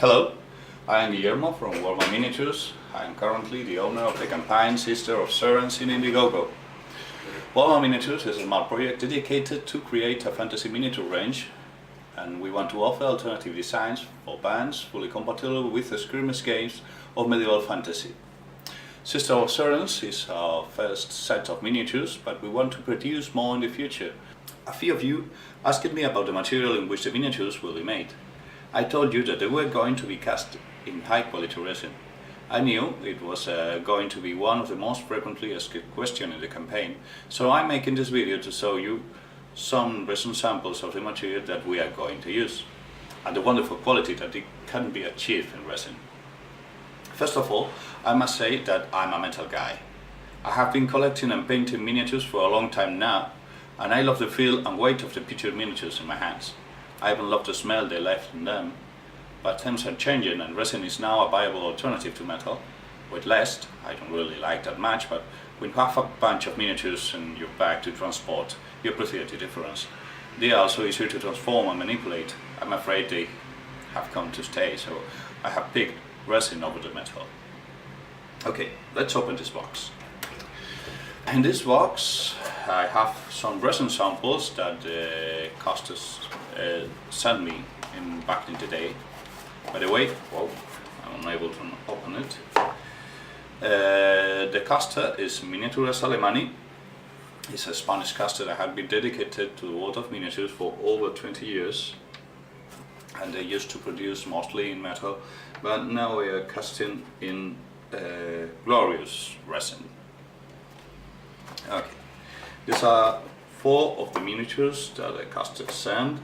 Hello, I am Guillermo from Warband Miniaturas. I am currently the owner of the campaign Sister of Serens in Indiegogo. Warband Miniaturas is a small project dedicated to create a fantasy miniature range, and we want to offer alternative designs for bands fully compatible with the scrimmage games of medieval fantasy. Sister of Serens is our first set of miniatures, but we want to produce more in the future. A few of you asked me about the material in which the miniatures will be made. I told you that they were going to be cast in high quality resin. I knew it was going to be one of the most frequently asked questions in the campaign, so I'm making this video to show you some resin samples of the material that we are going to use, and the wonderful quality that it can be achieved in resin. First of all, I must say that I'm a metal guy. I have been collecting and painting miniatures for a long time now, and I love the feel and weight of the pictured miniatures in my hands. I even love the smell they left in them, but times are changing and resin is now a viable alternative to metal. With less, I don't really like that much, but when you have a bunch of miniatures in your bag to transport, you appreciate the difference. They are also easier to transform and manipulate. I'm afraid they have come to stay, so I have picked resin over the metal. Okay, let's open this box. In this box I have some resin samples that customers sent me back in the day. By the way, whoa, I'm unable to open it. The caster is Miniaturas Alemany. It's a Spanish caster that had been dedicated to the world of miniatures for over 20 years. And they used to produce mostly in metal, but now we are casting in glorious resin. Okay, these are 4 of the miniatures that the caster sent.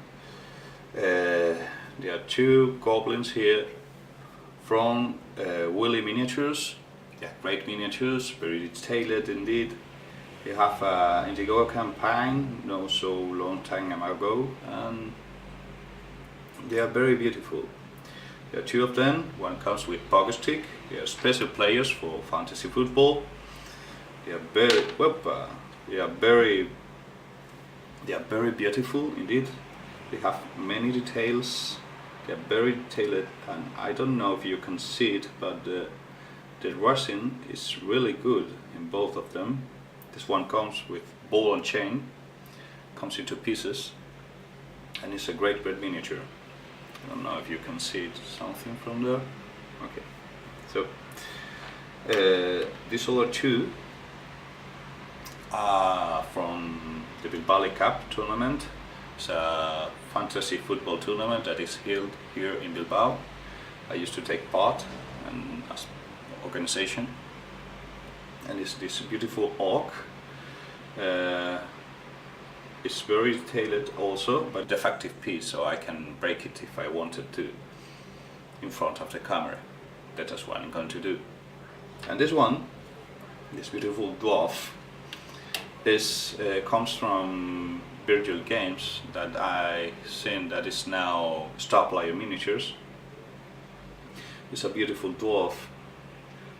There are 2 goblins here from Willy Miniatures. They are great miniatures, very detailed indeed. They have an Indiegogo campaign not so long time ago, and they are very beautiful. There are 2 of them. One comes with pocket stick. They are special players for fantasy football. They are very beautiful indeed. They have many details. They are very detailed, and I don't know if you can see it, but the resin is really good in both of them. This one comes with ball and chain, comes into pieces, and it's a great miniature. I don't know if you can see it, something from there. Okay, so these other 2 are from the Bilbao Cup tournament. It's a fantasy football tournament that is held here in Bilbao. I used to take part in as organization, and it's this beautiful orc. It's very detailed also, but defective piece, so I can break it if I wanted to in front of the camera. That is what I'm going to do. And this one, this beautiful dwarf, comes from Virtual Games that I seen that is now Star Player Miniatures. It's a beautiful dwarf.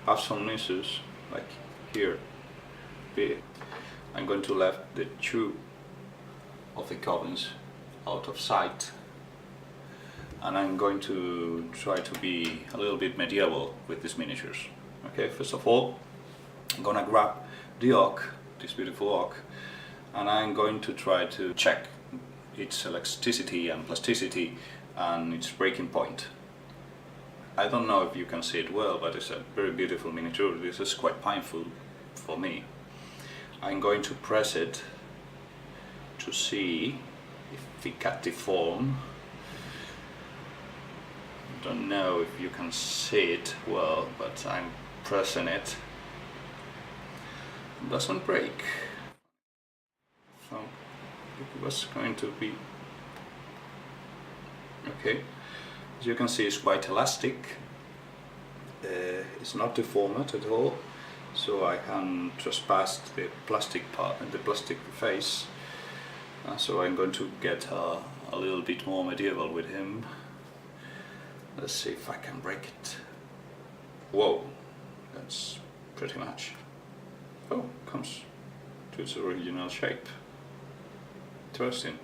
Have some issues like here. I'm going to leave the 2 of the goblins out of sight, and I'm going to try to be a little bit medieval with these miniatures. Okay, first of all, I'm gonna grab the orc, this beautiful orc, and I'm going to try to check its elasticity and plasticity and its breaking point. I don't know if you can see it well, but it's a very beautiful miniature. This is quite painful for me. I'm going to press it to see if it got deformed. Don't know if you can see it well, but I'm pressing it. It doesn't break. So it was going to be okay. As you can see, it's quite elastic. It's not deformed at all, so I can trespass the plastic part and the plastic face. So I'm going to get a little bit more medieval with him. Let's see if I can break it. Whoa, that's pretty much. Oh, comes to its original shape. Interesting.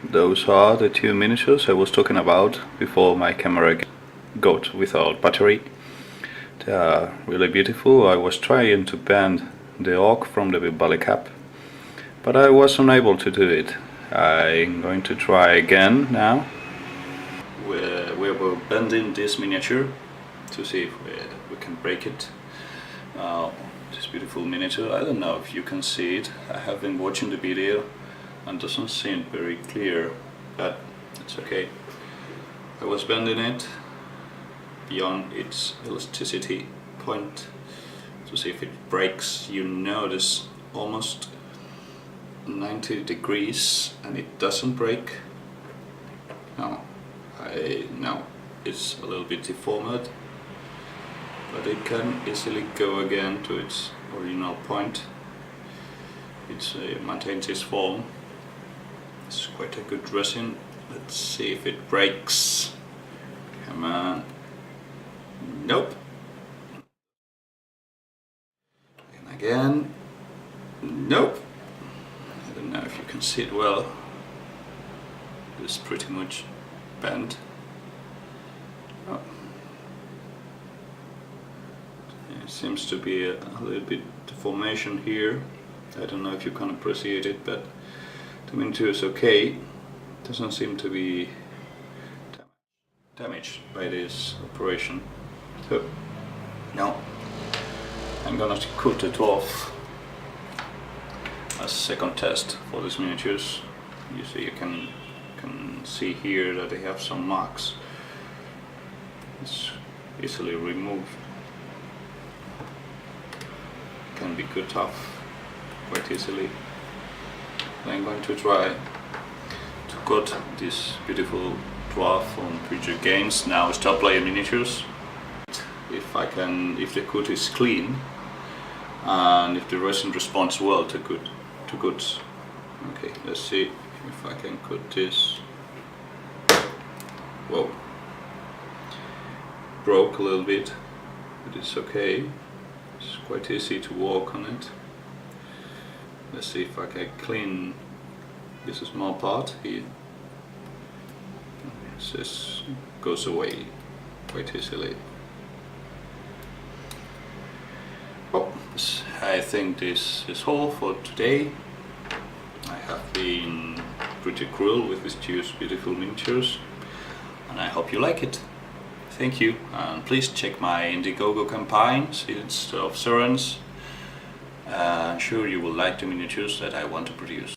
those are the two miniatures I was talking about before my camera got without battery. They are really beautiful. I was trying to bend the orc from the belly cap, but I was unable to do it. I'm going to try again now. We're bending this miniature to see if we can break it. This beautiful miniature, I don't know if you can see it. I have been watching the video and doesn't seem very clear, but it's okay. I was bending it beyond its elasticity point to see if it breaks. You notice almost 90 degrees and it doesn't break. No, it's a little bit deformed, but it can easily go again to its original point. It maintains its form. It's quite a good resin. Let's see if it breaks. Come on. Nope. And again. Nope. I don't know if you can see it well. It's pretty much bent. Oh. There seems to be a little bit deformation here. I don't know if you can appreciate it, but the miniature is okay. Doesn't seem to be damaged by this operation. So now I'm gonna cut it off as second test for these miniatures. You see, you can see here that they have some marks. It's easily removed. Can be cut off quite easily. I'm going to try to cut this beautiful dwarf from Preacher Games, now Stop Player Miniatures. If the cut is clean and if the resin responds well to cuts. Okay, let's see if I can cut this. Whoa, broke a little bit, but it's okay. It's quite easy to walk on it. Let's see if I can clean this small part here. This goes away quite easily. Well, I think this is all for today. I have been pretty cruel with these two beautiful miniatures, and I hope you like it. Thank you, and please check my Indiegogo campaign, Seeds of Serens. I'm sure you will like the miniatures that I want to produce.